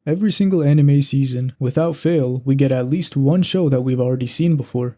Every single anime season, without fail, we get at least one show that we've already seen before.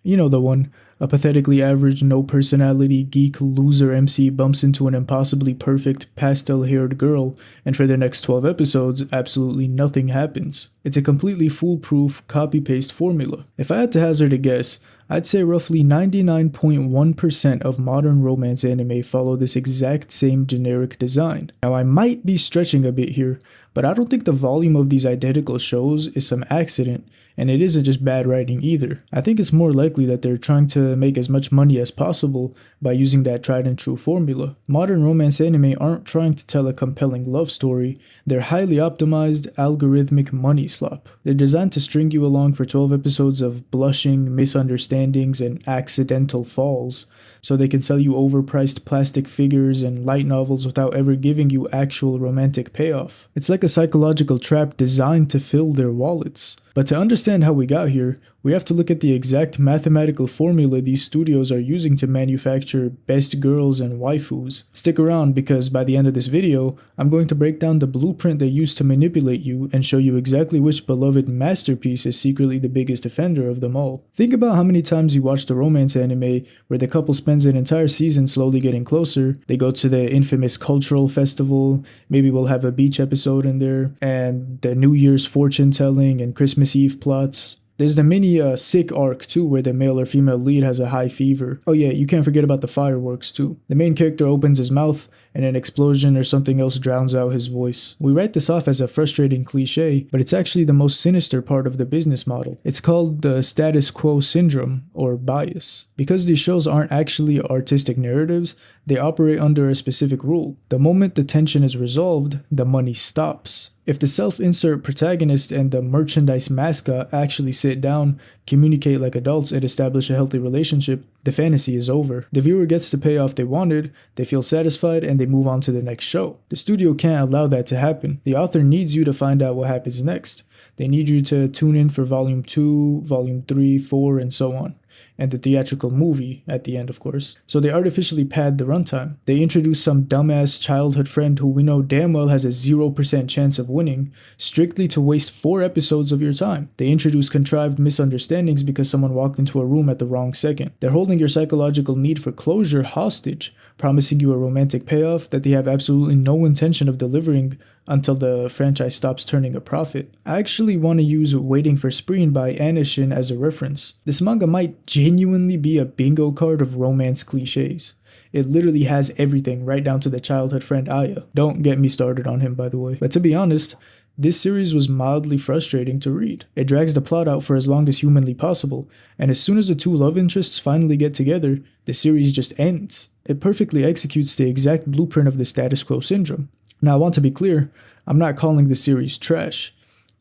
You know the one. A pathetically average, no personality, geek loser MC bumps into an impossibly perfect, pastel-haired girl, and for the next 12 episodes, absolutely nothing happens. It's a completely foolproof, copy-paste formula. If I had to hazard a guess, I'd say roughly 99.1% of modern romance anime follow this exact same generic design. Now I might be stretching a bit here, but I don't think the volume of these identical shows is some accident, and it isn't just bad writing either. I think it's more likely that they're trying to make as much money as possible by using that tried and true formula. Modern romance anime aren't trying to tell a compelling love story, they're highly optimized, algorithmic money slop. They're designed to string you along for 12 episodes of blushing, misunderstandings, and accidental falls, so they can sell you overpriced plastic figures and light novels without ever giving you actual romantic payoff. It's like a psychological trap designed to fill their wallets. But to understand how we got here, we have to look at the exact mathematical formula these studios are using to manufacture best girls and waifus. Stick around because by the end of this video, I'm going to break down the blueprint they use to manipulate you and show you exactly which beloved masterpiece is secretly the biggest offender of them all. Think about how many times you watched a romance anime where the couple spends an entire season slowly getting closer, they go to the infamous cultural festival, maybe we'll have a beach episode in there, and the New Year's fortune telling and Christmas Eve plots. There's the mini sick arc too where the male or female lead has a high fever. Oh yeah, you can't forget about the fireworks too. The main character opens his mouth and an explosion or something else drowns out his voice. We write this off as a frustrating cliche, but it's actually the most sinister part of the business model. It's called the Status Quo Syndrome, or bias. Because these shows aren't actually artistic narratives, they operate under a specific rule. The moment the tension is resolved, the money stops. If the self-insert protagonist and the merchandise mascot actually sit down, communicate like adults, and establish a healthy relationship, the fantasy is over. The viewer gets the payoff they wanted, they feel satisfied, and they move on to the next show. The studio can't allow that to happen. The author needs you to find out what happens next. They need you to tune in for volume 2, volume 3, 4, and so on. And the theatrical movie at the end, of course. So they artificially pad the runtime. They introduce some dumbass childhood friend who we know damn well has a 0% chance of winning, strictly to waste 4 episodes of your time. They introduce contrived misunderstandings because someone walked into a room at the wrong second. They're holding your psychological need for closure hostage, promising you a romantic payoff that they have absolutely no intention of delivering until the franchise stops turning a profit. I actually want to use Waiting for Spring by Anishin as a reference. This manga might genuinely be a bingo card of romance cliches. It literally has everything, right down to the childhood friend Aya. Don't get me started on him, by the way. But to be honest, this series was mildly frustrating to read. It drags the plot out for as long as humanly possible, and as soon as the two love interests finally get together, the series just ends. It perfectly executes the exact blueprint of the Status Quo Syndrome. Now I want to be clear, I'm not calling the series trash.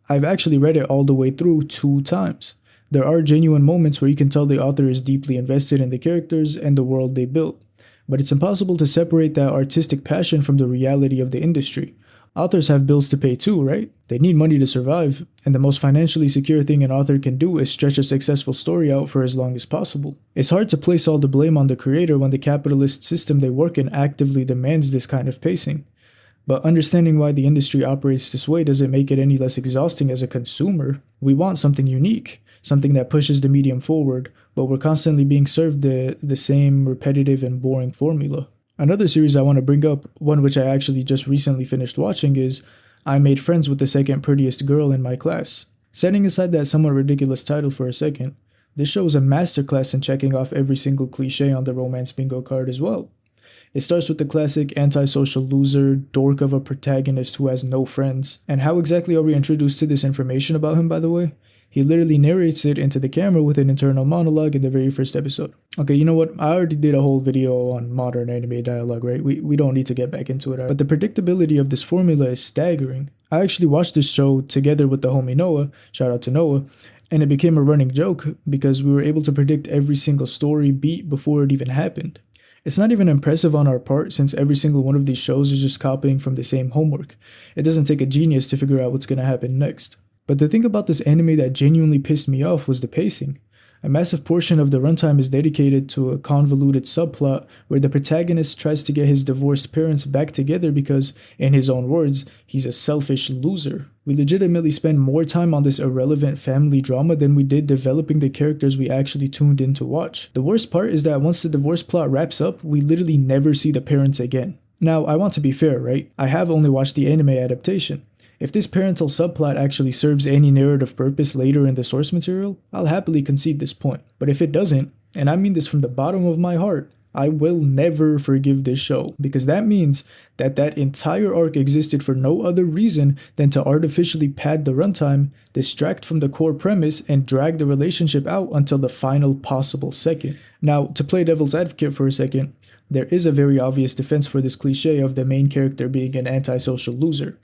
I've actually read it all the way through 2 times. There are genuine moments where you can tell the author is deeply invested in the characters and the world they built, but it's impossible to separate that artistic passion from the reality of the industry. Authors have bills to pay too, right? They need money to survive, and the most financially secure thing an author can do is stretch a successful story out for as long as possible. It's hard to place all the blame on the creator when the capitalist system they work in actively demands this kind of pacing. But understanding why the industry operates this way doesn't make it any less exhausting as a consumer. We want something unique, something that pushes the medium forward, but we're constantly being served the same repetitive and boring formula. Another series I want to bring up, one which I actually just recently finished watching, is I Made Friends with the Second Prettiest Girl in My Class. Setting aside that somewhat ridiculous title for a second, this show is a masterclass in checking off every single cliche on the romance bingo card as well. It starts with the classic antisocial loser, dork of a protagonist who has no friends. And how exactly are we introduced to this information about him, by the way? He literally narrates it into the camera with an internal monologue in the very first episode. Okay, you know what? I already did a whole video on modern anime dialogue, right? We don't need to get back into it. But the predictability of this formula is staggering. I actually watched this show together with the homie Noah, shout out to Noah, and it became a running joke because we were able to predict every single story beat before it even happened. It's not even impressive on our part since every single one of these shows is just copying from the same homework. It doesn't take a genius to figure out what's going to happen next. But the thing about this anime that genuinely pissed me off was the pacing. A massive portion of the runtime is dedicated to a convoluted subplot where the protagonist tries to get his divorced parents back together because, in his own words, he's a selfish loser. We legitimately spend more time on this irrelevant family drama than we did developing the characters we actually tuned in to watch. The worst part is that once the divorce plot wraps up, we literally never see the parents again. Now, I want to be fair, right? I have only watched the anime adaptation. If this parental subplot actually serves any narrative purpose later in the source material, I'll happily concede this point. But if it doesn't, and I mean this from the bottom of my heart, I will never forgive this show, because that means that that entire arc existed for no other reason than to artificially pad the runtime, distract from the core premise, and drag the relationship out until the final possible second. Now, to play devil's advocate for a second, there is a very obvious defense for this cliche of the main character being an antisocial loser.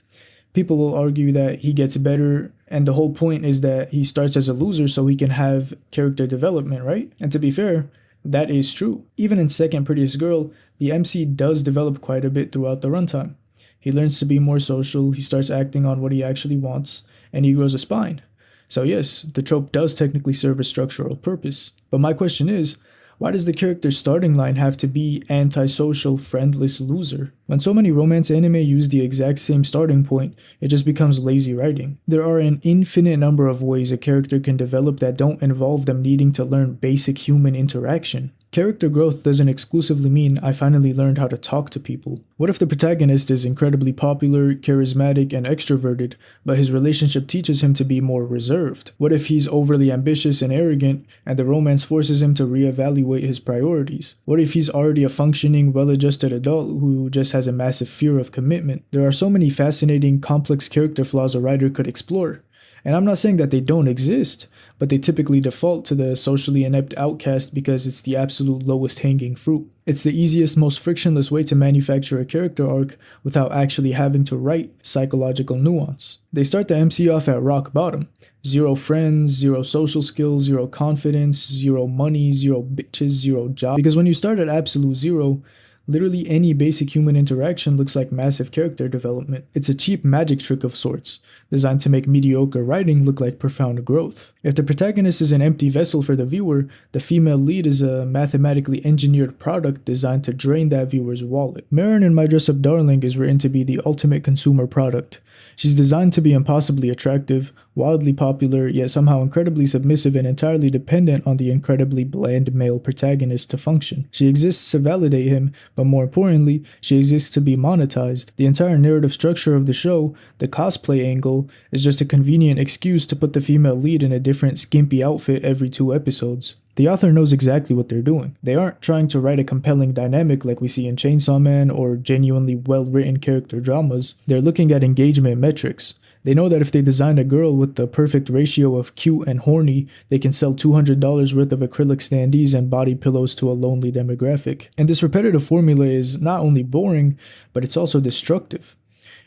People will argue that he gets better, and the whole point is that he starts as a loser so he can have character development, right? And to be fair, that is true. Even in Second Prettiest Girl, the MC does develop quite a bit throughout the runtime. He learns to be more social, he starts acting on what he actually wants, and he grows a spine. So yes, the trope does technically serve a structural purpose. But my question is, why does the character's starting line have to be antisocial, friendless loser? When so many romance anime use the exact same starting point, it just becomes lazy writing. There are an infinite number of ways a character can develop that don't involve them needing to learn basic human interaction. Character growth doesn't exclusively mean I finally learned how to talk to people. What if the protagonist is incredibly popular, charismatic, and extroverted, but his relationship teaches him to be more reserved? What if he's overly ambitious and arrogant, and the romance forces him to reevaluate his priorities? What if he's already a functioning, well-adjusted adult who just has a massive fear of commitment? There are so many fascinating, complex character flaws a writer could explore. And I'm not saying that they don't exist, but they typically default to the socially inept outcast because it's the absolute lowest hanging fruit. It's the easiest, most frictionless way to manufacture a character arc without actually having to write psychological nuance. They start the MC off at rock bottom. 0 friends, 0 social skills, 0 confidence, 0 money, 0 bitches, 0 job. Because when you start at absolute 0, literally any basic human interaction looks like massive character development. It's a cheap magic trick of sorts, designed to make mediocre writing look like profound growth. If the protagonist is an empty vessel for the viewer, the female lead is a mathematically engineered product designed to drain that viewer's wallet. Marin in My Dress Up Darling is written to be the ultimate consumer product. She's designed to be impossibly attractive, wildly popular, yet somehow incredibly submissive and entirely dependent on the incredibly bland male protagonist to function. She exists to validate him, but more importantly, she exists to be monetized. The entire narrative structure of the show, the cosplay angle, is just a convenient excuse to put the female lead in a different skimpy outfit every 2 episodes. The author knows exactly what they're doing. They aren't trying to write a compelling dynamic like we see in Chainsaw Man or genuinely well-written character dramas. They're looking at engagement metrics. They know that if they design a girl with the perfect ratio of cute and horny, they can sell $200 worth of acrylic standees and body pillows to a lonely demographic. And this repetitive formula is not only boring, but it's also destructive.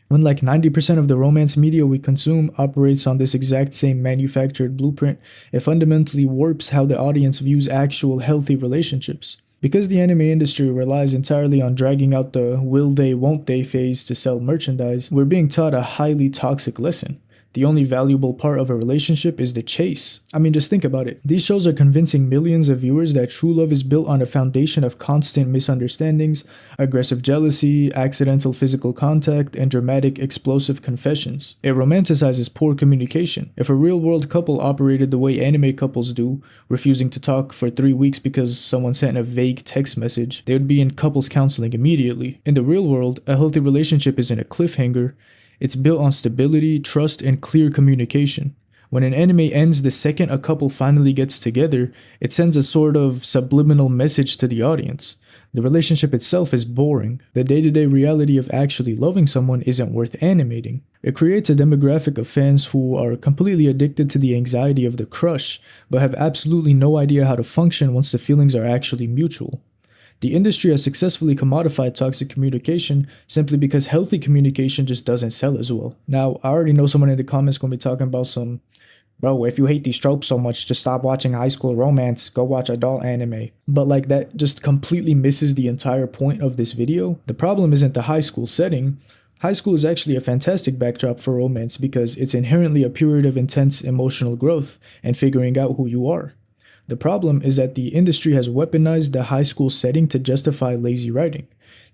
When like 90% of the romance media we consume operates on this exact same manufactured blueprint, it fundamentally warps how the audience views actual healthy relationships. Because the anime industry relies entirely on dragging out the will they, won't they phase to sell merchandise, we're being taught a highly toxic lesson. The only valuable part of a relationship is the chase. I mean, just think about it. These shows are convincing millions of viewers that true love is built on a foundation of constant misunderstandings, aggressive jealousy, accidental physical contact, and dramatic, explosive confessions. It romanticizes poor communication. If a real-world couple operated the way anime couples do, refusing to talk for 3 weeks because someone sent a vague text message, they would be in couples counseling immediately. In the real world, a healthy relationship isn't a cliffhanger. It's built on stability, trust, and clear communication. When an anime ends the second a couple finally gets together, it sends a sort of subliminal message to the audience. The relationship itself is boring. The day-to-day reality of actually loving someone isn't worth animating. It creates a demographic of fans who are completely addicted to the anxiety of the crush, but have absolutely no idea how to function once the feelings are actually mutual. The industry has successfully commodified toxic communication simply because healthy communication just doesn't sell as well. Now, I already know someone in the comments going to be talking about some, bro, if you hate these tropes so much, just stop watching high school romance, go watch adult anime. But like that just completely misses the entire point of this video. The problem isn't the high school setting. High school is actually a fantastic backdrop for romance because it's inherently a period of intense emotional growth and figuring out who you are. The problem is that the industry has weaponized the high school setting to justify lazy writing.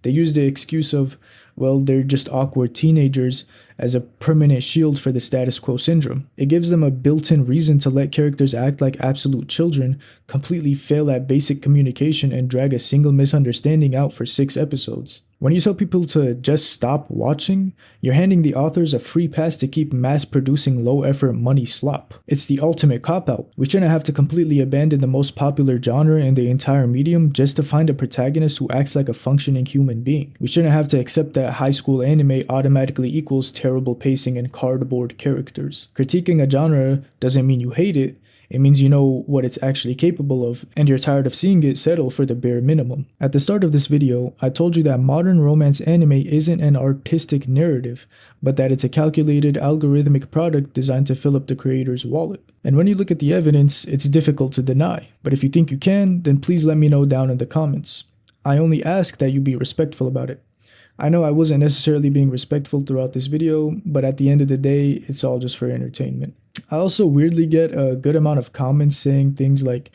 They use the excuse of, well, they're just awkward teenagers as a permanent shield for the status quo syndrome. It gives them a built-in reason to let characters act like absolute children, completely fail at basic communication, and drag a single misunderstanding out for 6 episodes. When you tell people to just stop watching, you're handing the authors a free pass to keep mass-producing low-effort money slop. It's the ultimate cop-out. We shouldn't have to completely abandon the most popular genre in the entire medium just to find a protagonist who acts like a functioning human being. We shouldn't have to accept that high school anime automatically equals terrible pacing and cardboard characters. Critiquing a genre doesn't mean you hate it. It means you know what it's actually capable of, and you're tired of seeing it settle for the bare minimum. At the start of this video, I told you that modern romance anime isn't an artistic narrative, but that it's a calculated, algorithmic product designed to fill up the creator's wallet. And when you look at the evidence, it's difficult to deny. But if you think you can, then please let me know down in the comments. I only ask that you be respectful about it. I know I wasn't necessarily being respectful throughout this video, but at the end of the day, it's all just for entertainment. I also weirdly get a good amount of comments saying things like,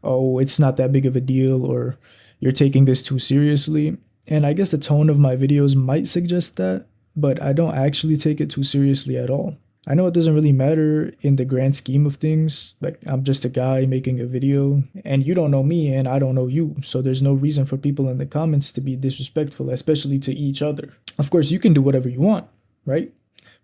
oh, it's not that big of a deal, or you're taking this too seriously. And I guess the tone of my videos might suggest that, but I don't actually take it too seriously at all. I know it doesn't really matter in the grand scheme of things, like I'm just a guy making a video, and you don't know me and I don't know you, so there's no reason for people in the comments to be disrespectful, especially to each other. Of course, you can do whatever you want, right?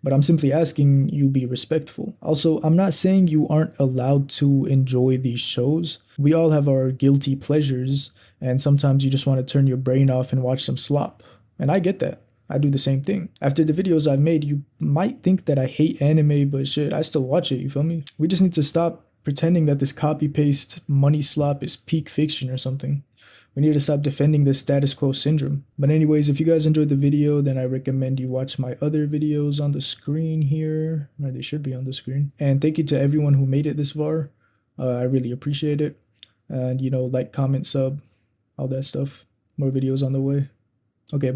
But I'm simply asking you be respectful. Also, I'm not saying you aren't allowed to enjoy these shows. We all have our guilty pleasures, and sometimes you just want to turn your brain off and watch some slop. And I get that. I do the same thing. After the videos I've made, you might think that I hate anime, but shit, I still watch it, you feel me? We just need to stop pretending that this copy-paste money slop is peak fiction or something. We need to stop defending the status quo syndrome. But anyways, if you guys enjoyed the video, then I recommend you watch my other videos on the screen here. Or they should be on the screen. And thank you to everyone who made it this far. I really appreciate it. And, like, comment, sub, all that stuff. More videos on the way. Okay, bye.